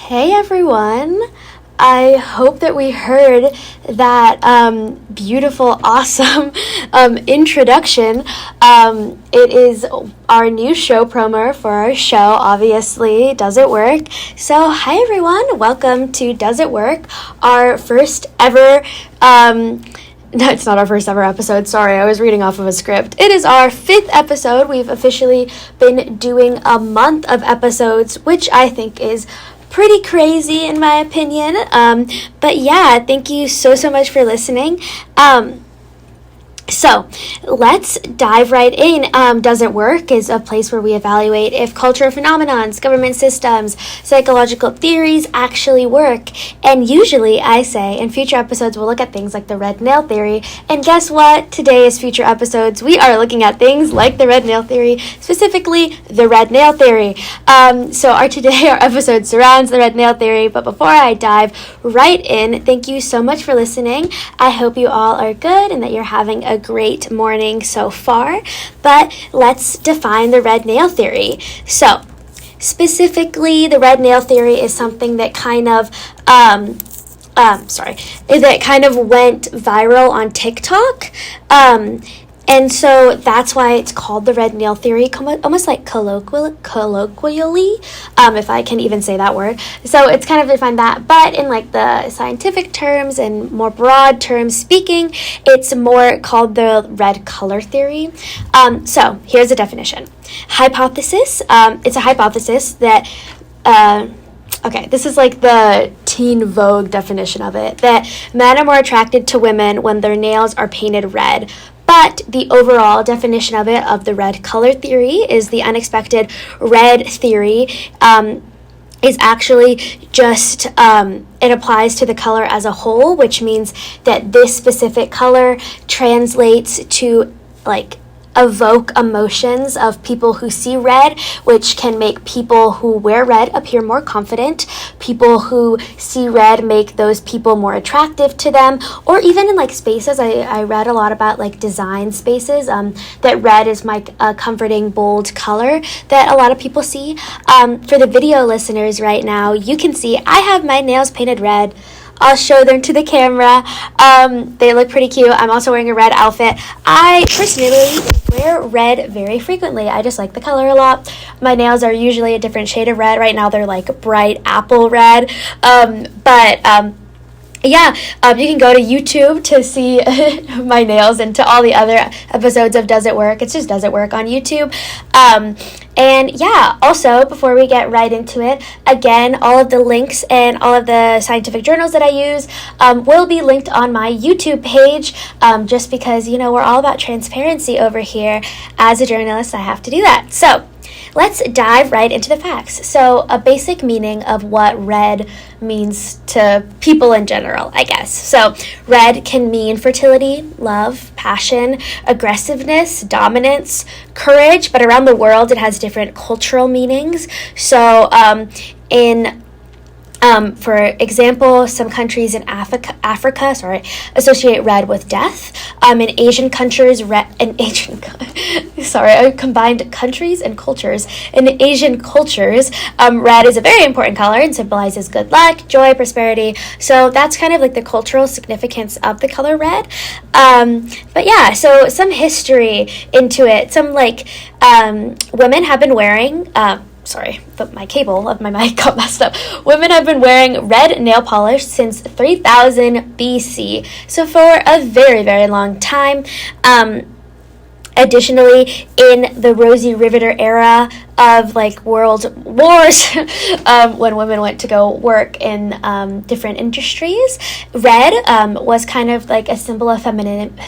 Hey everyone! I hope that we heard that beautiful, awesome introduction. It is our new show promo for our show, obviously. Does It Work? So, hi everyone! Welcome to Does It Work? Our first ever... No, it's not our first ever episode. Sorry, I was reading off of a script. It is our 5th episode. We've officially been doing a month of episodes, which I think is pretty crazy in my opinion. But yeah, thank you so much for listening. So let's dive right in. Does It Work is a place where we evaluate if cultural phenomenons, government systems, psychological theories actually work. And usually I say in future episodes we'll look at things like the red nail theory. And guess what? Today is future episodes. We are looking at things like the red nail theory, specifically the red nail theory. So our episode surrounds the red nail theory. But before I dive right in, thank you so much for listening. I hope you all are good and that you're having a great morning so far, but let's define the red nail theory. So, specifically, the red nail theory is something that kind of went viral on TikTok. And so that's why it's called the red nail theory, almost like colloquially, if I can even say that word. So it's kind of defined that, but in like the scientific terms and more broad terms speaking, it's more called the red color theory. So here's a definition. Hypothesis. It's a hypothesis that, okay, this is like the Teen Vogue definition of it, that men are more attracted to women when their nails are painted red. But the overall definition of it, of the red color theory, is the unexpected red theory, is actually just, it applies to the color as a whole, which means that this specific color translates to, like, evoke emotions of people who see red, which can make people who wear red appear more confident. People who see red make those people more attractive to them, or even in like spaces. I read a lot about like design spaces, that red is my comforting, bold color that a lot of people see. For the video listeners right now, you can see I have my nails painted red. I'll show them to the camera. They look pretty cute. I'm also wearing a red outfit. I personally wear red very frequently. I just like the color a lot. My nails are usually a different shade of red. Right now they're like bright apple red. Yeah, you can go to YouTube to see my nails and to all the other episodes of Does It Work. It's just Does It Work on YouTube. And yeah, also, before we get right into it, again, all of the links and all of the scientific journals that I use will be linked on my YouTube page, just because, you know, we're all about transparency over here. As a journalist, I have to do that. So, let's dive right into the facts. So, a basic meaning of what red means to people in general, I guess. So, red can mean fertility, love, passion, aggressiveness, dominance, courage, but around the world it has different cultural meanings. So, for example, some countries in Africa, associate red with death. In Asian countries, I combined countries and cultures. In Asian cultures, red is a very important color and symbolizes good luck, joy, prosperity. So that's kind of like the cultural significance of the color red. But yeah, so some history into it. Some women have been wearing. Sorry, but my cable of my mic got messed up. Women have been wearing red nail polish since 3000 BC, so for a very, very long time. Additionally, in the Rosy Riveter era of like world wars, when women went to go work in different industries, red was kind of like a symbol of femininity,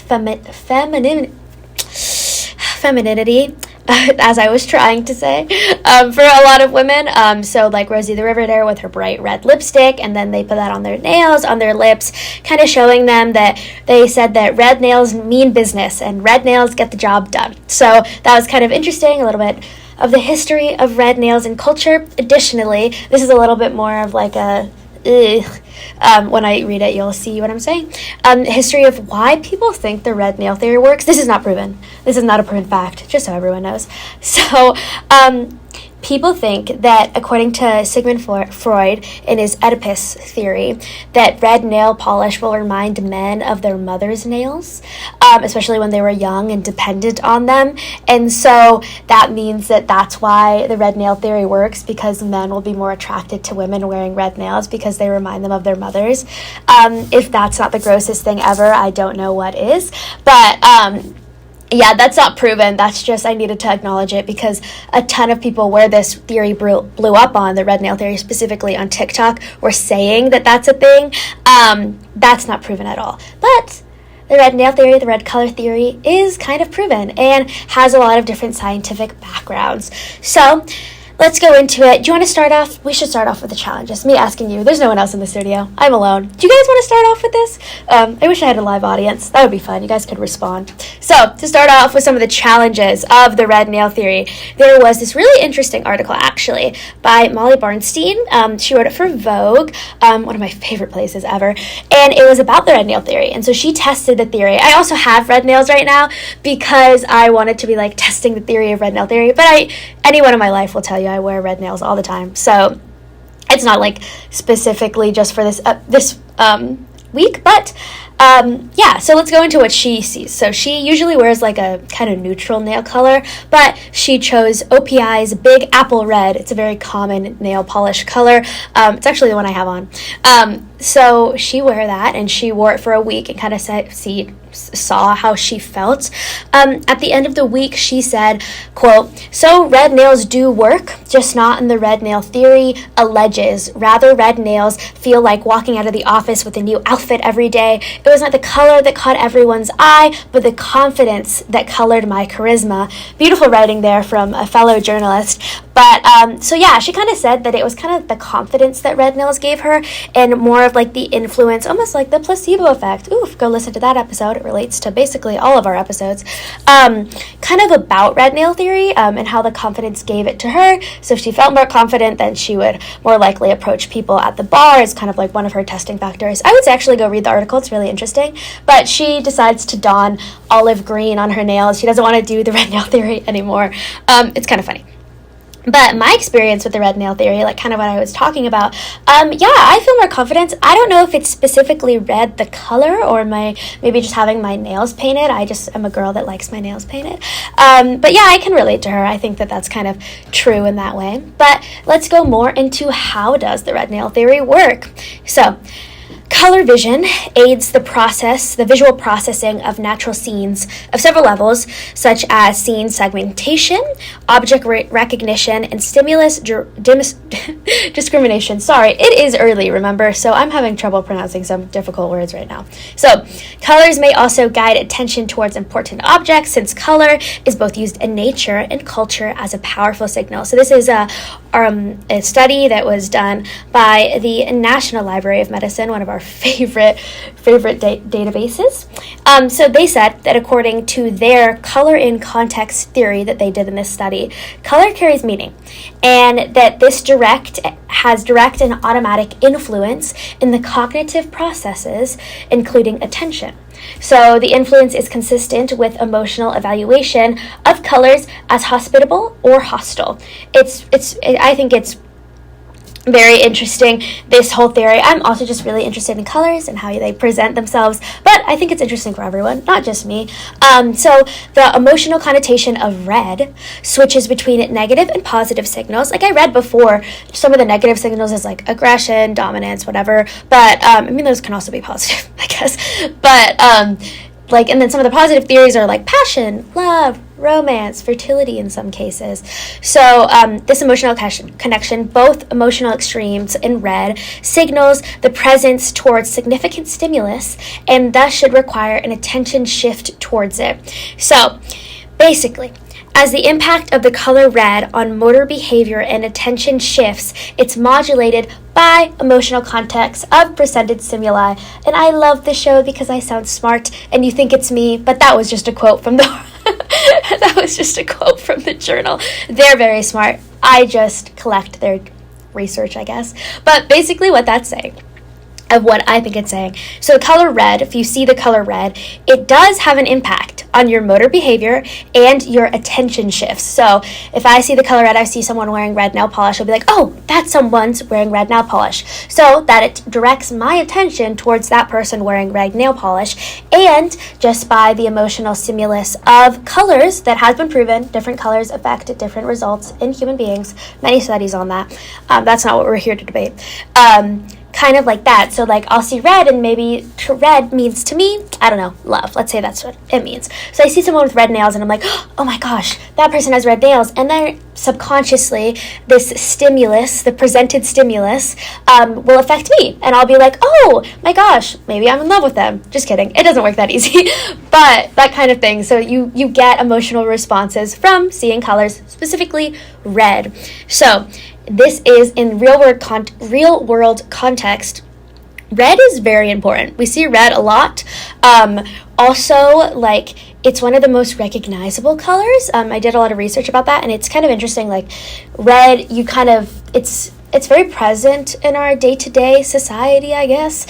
as I was trying to say, for a lot of women. So like Rosie the Riveter with her bright red lipstick, and then they put that on their nails, on their lips, kind of showing them that they said that red nails mean business and red nails get the job done. So that was kind of interesting, a little bit of the history of red nails in culture. Additionally, this is a little bit more of like a when I read it, you'll see what I'm saying. History of why people think the red nail theory works. This is not proven. This is not a proven fact, just so everyone knows. So, people think that, according to Sigmund Freud in his Oedipus theory, that red nail polish will remind men of their mother's nails, especially when they were young and dependent on them. And so that means that that's why the red nail theory works, because men will be more attracted to women wearing red nails because they remind them of their mothers. If that's not the grossest thing ever, I don't know what is. But yeah, that's not proven. That's just, I needed to acknowledge it because a ton of people where this theory blew up on, the red nail theory specifically on TikTok, were saying that that's a thing. That's not proven at all. But the red nail theory, the red color theory, is kind of proven and has a lot of different scientific backgrounds. So let's go into it. Do you want to start off? We should start off with the challenges. Me asking you. There's no one else in the studio. I'm alone. Do you guys want to start off with this? I wish I had a live audience. That would be fun. You guys could respond. So, to start off with some of the challenges of the red nail theory, there was this really interesting article, actually, by Molly Barnstein. She wrote it for Vogue, one of my favorite places ever, and it was about the red nail theory. And so she tested the theory. I also have red nails right now because I wanted to be like testing the theory of red nail theory, but anyone in my life will tell you I wear red nails all the time, so it's not like specifically just for this week, but yeah, so let's go into what she sees. So she usually wears like a kind of neutral nail color, but she chose OPI's Big Apple Red. It's a very common nail polish color. It's actually the one I have on. So she wore that, and she wore it for a week and kind of saw how she felt. At the end of the week, she said, quote, "So red nails do work, just not in the red nail theory alleges. Rather, red nails feel like walking out of the office with a new outfit every day. It was not the color that caught everyone's eye, but the confidence that colored my charisma." Beautiful writing there from a fellow journalist. But, so yeah, she kind of said that it was kind of the confidence that red nails gave her, and more of like the influence, almost like the placebo effect. Oof, go listen to that episode. It relates to basically all of our episodes. Kind of about red nail theory, and how the confidence gave it to her. So if she felt more confident, then she would more likely approach people at the bar. It's kind of like one of her testing factors. I would actually go read the article. It's really interesting. But she decides to don olive green on her nails. She doesn't want to do the red nail theory anymore. It's kind of funny. But my experience with the red nail theory, like kind of what I was talking about, yeah, I feel more confident. I don't know if it's specifically red, the color, or maybe just having my nails painted. I just am a girl that likes my nails painted. But yeah, I can relate to her. I think that that's kind of true in that way. But let's go more into how does the red nail theory work. So, color vision aids the visual processing of natural scenes of several levels, such as scene segmentation, object recognition, and stimulus discrimination. Sorry, it is early, remember, so I'm having trouble pronouncing some difficult words right now. So, colors may also guide attention towards important objects, since color is both used in nature and culture as a powerful signal. So this is a study that was done by the National Library of Medicine, one of our favorite databases. So they said that according to their color in context theory that they did in this study, color carries meaning, and that this has direct and automatic influence in the cognitive processes, including attention. So the influence is consistent with emotional evaluation of colors as hospitable or hostile. I think it's very interesting, this whole theory. I'm also just really interested in colors and how they present themselves, but I think it's interesting for everyone, not just me. So the emotional connotation of red switches between negative and positive signals. Like I read before, some of the negative signals is like aggression, dominance, whatever, but I mean those can also be positive, I guess. But and then some of the positive theories are like passion, love, romance, fertility in some cases. So this emotional connection, both emotional extremes in red, signals the presence towards significant stimulus and thus should require an attention shift towards it. So basically, as the impact of the color red on motor behavior and attention shifts, it's modulated by emotional context of presented stimuli. And I love the show because I sound smart and you think it's me, but that was just a quote from the journal. They're very smart. I just collect their research, I guess. But basically what that's saying. of what I think it's saying. So the color red, if you see the color red, it does have an impact on your motor behavior and your attention shifts. So if I see the color red, I see someone wearing red nail polish, I'll be like, oh, that's someone's wearing red nail polish. So that it directs my attention towards that person wearing red nail polish. And just by the emotional stimulus of colors that has been proven, different colors affect different results in human beings. Many studies on that. That's not what we're here to debate. Kind of like that. So like I'll see red and maybe red means to me, I don't know, love. Let's say that's what it means. So I see someone with red nails and I'm like, oh my gosh, that person has red nails. And then subconsciously this stimulus, the presented stimulus, will affect me. And I'll be like, oh my gosh, maybe I'm in love with them. Just kidding. It doesn't work that easy. But that kind of thing. So you get emotional responses from seeing colors, specifically red. So this is in real world context. Red is very important. We see red a lot. Also, like, it's one of the most recognizable colors. I did a lot of research about that, and it's kind of interesting. Like, red, it's very present in our day-to-day society, I guess.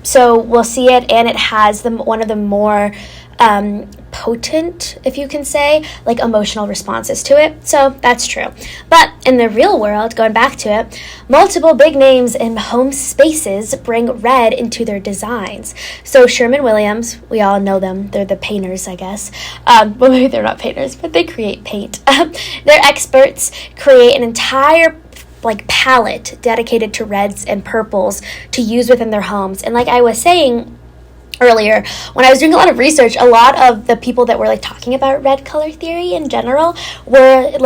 So we'll see it, and it has one of the more potent, if you can say, like emotional responses to it. So that's true. But in the real world, going back to it, multiple big names in home spaces bring red into their designs. So Sherwin-Williams, we all know them. They're the painters, I guess. Well, maybe they're not painters, but they create paint. They're experts, create an entire palette dedicated to reds and purples to use within their homes. And like I was saying earlier, when I was doing a lot of research, a lot of the people that were talking about red color theory in general were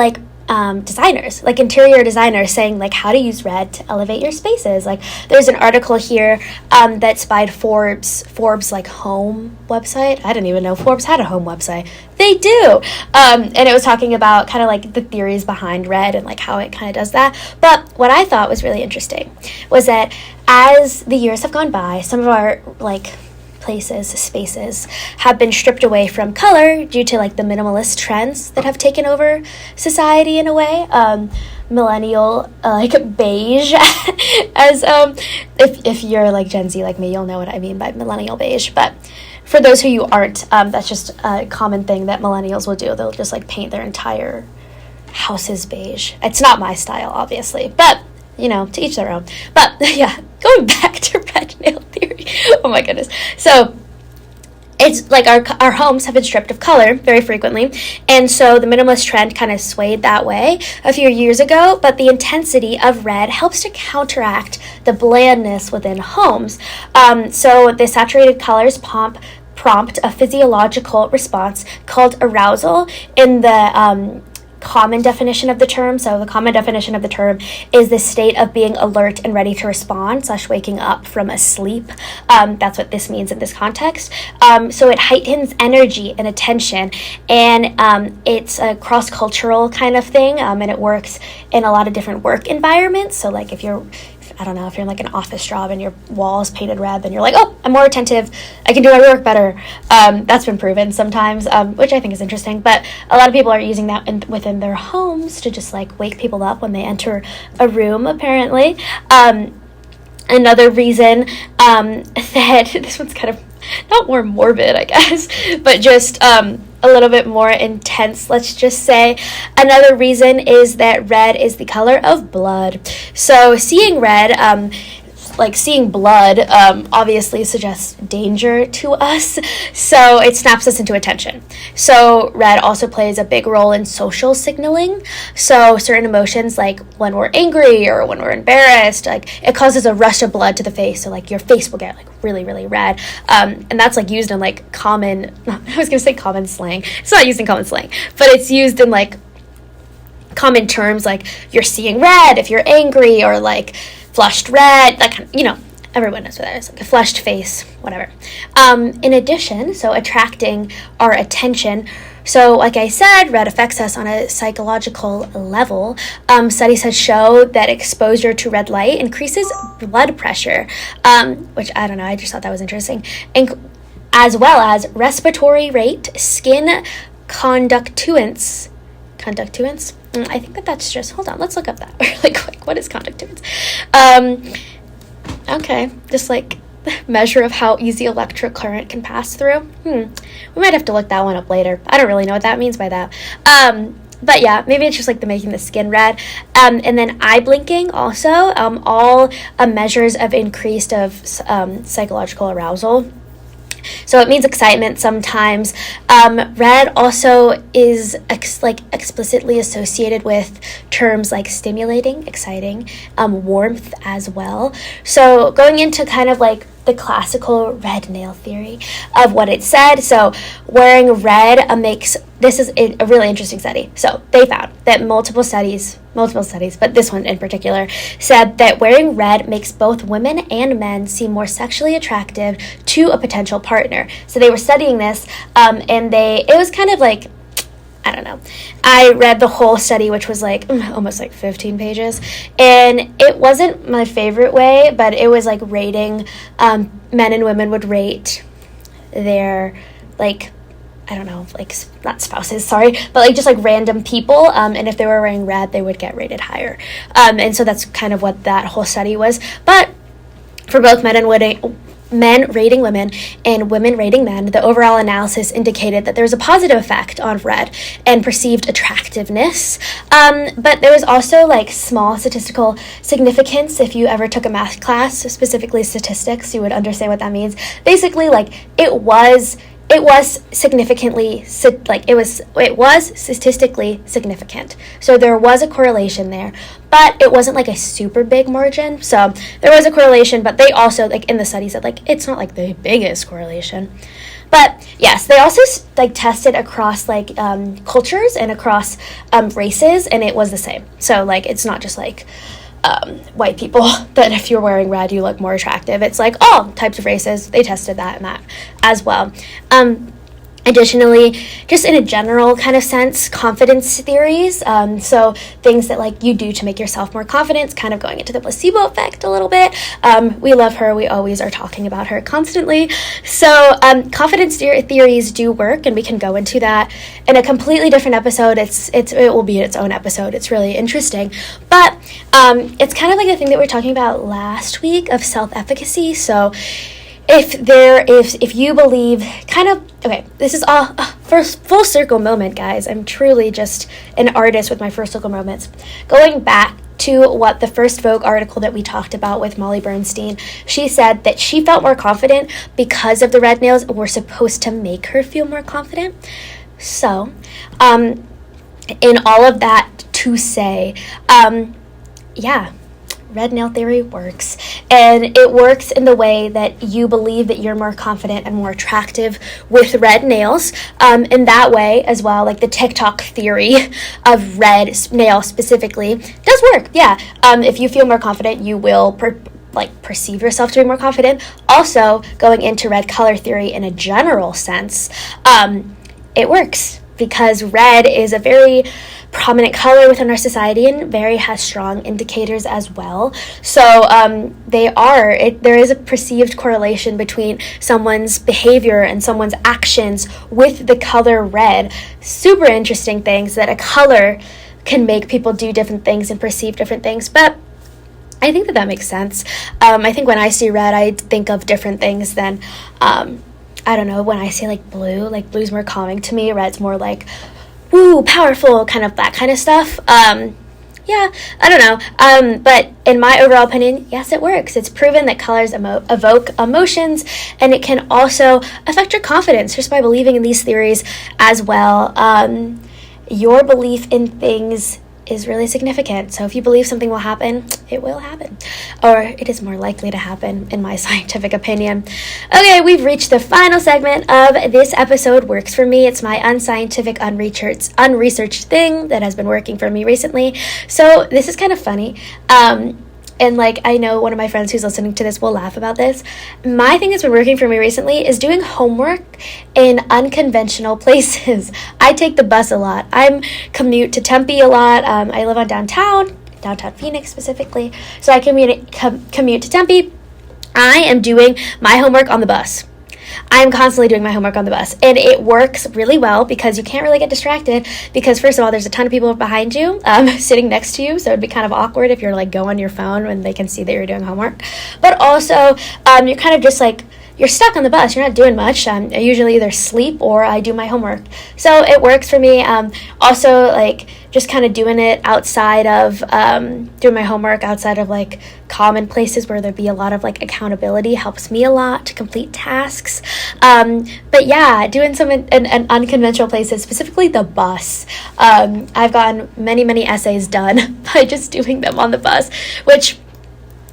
designers, interior designers, saying how to use red to elevate your spaces. There's an article here that's by Forbes home website. I didn't even know Forbes had a home website. They do. And it was talking about kind of the theories behind red and how it kind of does that. But what I thought was really interesting was that as the years have gone by, some of our spaces have been stripped away from color due to the minimalist trends that have taken over society in a way. Millennial beige, as if you're Gen Z like me, you'll know what I mean by millennial beige. But for those who you aren't, that's just a common thing that millennials will do. They'll just paint their entire houses beige. It's not my style, obviously, but to each their own. But yeah, going back to red nail theory. Oh my goodness. So it's our homes have been stripped of color very frequently. And so the minimalist trend kind of swayed that way a few years ago. But the intensity of red helps to counteract the blandness within homes. So the saturated colors prompt a physiological response called arousal in the common definition of the term. So the common definition of the term is the state of being alert and ready to respond / waking up from a sleep. That's what this means in this context. So it heightens energy and attention, and it's a cross-cultural kind of thing, and it works in a lot of different work environments. So if you're in an office job and your wall is painted red, then you're oh, I'm more attentive, I can do my work better. That's been proven sometimes, which I think is interesting. But a lot of people are using that within their homes to just wake people up when they enter a room, apparently. Another reason that this one's kind of not more morbid, I guess, but just a little bit more intense, let's just say. Another reason is that red is the color of blood. So seeing red, seeing blood, obviously suggests danger to us. So it snaps us into attention. So red also plays a big role in social signaling. So certain emotions, when we're angry or when we're embarrassed, it causes a rush of blood to the face. So your face will get really, really red. And that's used in common, I was going to say common slang. It's not used in common slang, but it's used in common terms, you're seeing red if you're angry, or flushed red, everyone knows what that is, a flushed face, whatever. In addition, so attracting our attention. So like I said, red affects us on a psychological level. Studies have showed that exposure to red light increases blood pressure, which I don't know, I just thought that was interesting, and as well as respiratory rate, skin conductance. I think that's just, hold on, let's look up that really quick. What is conductance? Okay, just like measure of how easy electric current can pass through. We might have to look that one up later. I don't really know what that means by that. But yeah, maybe it's just like the making the skin red. And then eye blinking also, all measures of increased of psychological arousal. So it means excitement sometimes. Red also is explicitly associated with terms like stimulating, exciting, warmth as well. So going into kind of like the classical red nail theory of what it said. So wearing red this is a really interesting study. So they found that multiple studies, but this one in particular, said that wearing red makes both women and men seem more sexually attractive to a potential partner. So they were studying this, and it was kind of like, I don't know. I read the whole study, which was like almost like 15 pages, and it wasn't my favorite way, but it was like rating, men and women would rate their, like, I don't know, like, not spouses, sorry, but like just like random people, and if they were wearing red, they would get rated higher. And so that's kind of what that whole study was. But for both men rating women and women rating men, the overall analysis indicated that there was a positive effect on red and perceived attractiveness. But there was also like small statistical significance. If you ever took a math class, specifically statistics, you would understand what that means. Basically, like it was significantly, like it was statistically significant. So there was a correlation there, but it wasn't like a super big margin. So there was a correlation, but they also, like in the study, said like it's not like the biggest correlation. But yes, they also like tested across like cultures and across races, and it was the same. So like it's not just like white people that if you're wearing red you look more attractive. It's like all types of races. They tested that and that as well. Additionally, just in a general kind of sense, confidence theories, so things that like you do to make yourself more confident, kind of going into the placebo effect a little bit. We love her. We always are talking about her constantly. So confidence theories do work, and we can go into that in a completely different episode. It will be its own episode. It's really interesting. But it's kind of like the thing that we were talking about last week of self-efficacy. So if you believe this is all first full circle moment, guys. I'm truly just an artist with my first circle moments. Going back to what the first Vogue article that we talked about with Molly Bernstein, she said that she felt more confident because of the red nails were supposed to make her feel more confident. So, in all of that to say, red nail theory works, and it works in the way that you believe that you're more confident and more attractive with red nails, in that way as well. Like the TikTok theory of red nail specifically does work. If you feel more confident, you will perceive yourself to be more confident. Also, going into red color theory in a general sense, it works because red is a very prominent color within our society and has strong indicators as well. So there is a perceived correlation between someone's behavior and someone's actions with the color red. Super interesting things that a color can make people do different things and perceive different things. But I think that makes sense. I think when I see red, I think of different things than, I don't know, when I see like blue's more calming to me. Red's more like, woo, powerful, kind of that kind of stuff. I don't know. But in my overall opinion, yes, it works. It's proven that colors evoke emotions, and it can also affect your confidence just by believing in these theories as well. Your belief in things is really significant. So if you believe something will happen, it will happen. Or it is more likely to happen, in my scientific opinion. Okay, we've reached the final segment of this episode. Works for me. It's my unscientific, unresearched thing that has been working for me recently. So this is kind of funny. And I know one of my friends who's listening to this will laugh about this. My thing that's been working for me recently is doing homework in unconventional places. I take the bus a lot. I commute to Tempe a lot. I live on downtown Phoenix specifically. So I commute to Tempe. I am doing my homework on the bus. I'm constantly doing my homework on the bus, and it works really well because you can't really get distracted because, first of all, there's a ton of people behind you sitting next to you, so it'd be kind of awkward if you're like go on your phone when they can see that you're doing homework. But also, you're kind of just like, you're stuck on the bus. You're not doing much. I usually either sleep or I do my homework. So it works for me. Also, like, just kind of doing it outside of doing my homework outside of like common places where there'd be a lot of like accountability helps me a lot to complete tasks. But yeah, doing some in unconventional places, specifically the bus. I've gotten many essays done by just doing them on the bus, which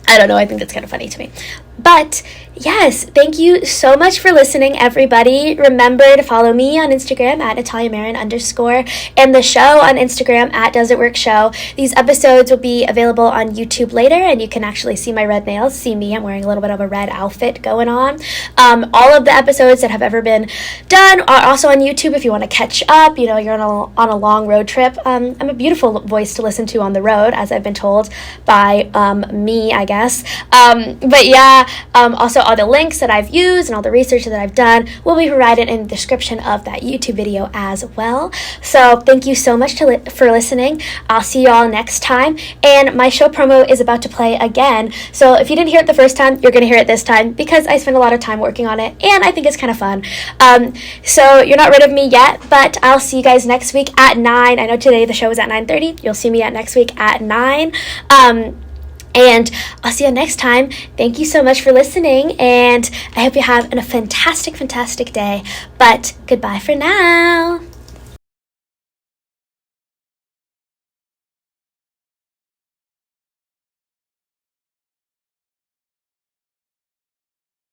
I don't know, I think that's kind of funny to me. But yes, thank you so much for listening, everybody. Remember to follow me on Instagram at @NataliaMarin_ and the show on Instagram at Does It Work Show. These episodes will be available on YouTube later, and you can actually see my red nails. See me, I'm wearing a little bit of a red outfit going on. All of the episodes that have ever been done are also on YouTube if you want to catch up. You know, you're on a long road trip. I'm a beautiful voice to listen to on the road, as I've been told by me, I guess. But yeah, also all the links that I've used and all the research that I've done will be provided in the description of that YouTube video as well. So thank you so much for listening. I'll see you all next time. And my show promo is about to play again. So if you didn't hear it the first time, you're going to hear it this time because I spent a lot of time working on it and I think it's kind of fun. So you're not rid of me yet, but I'll see you guys next week at 9. I know today the show is at 9:30. You'll see me next week at 9. And I'll see you next time. Thank you so much for listening, and I hope you have a fantastic day. But goodbye for now.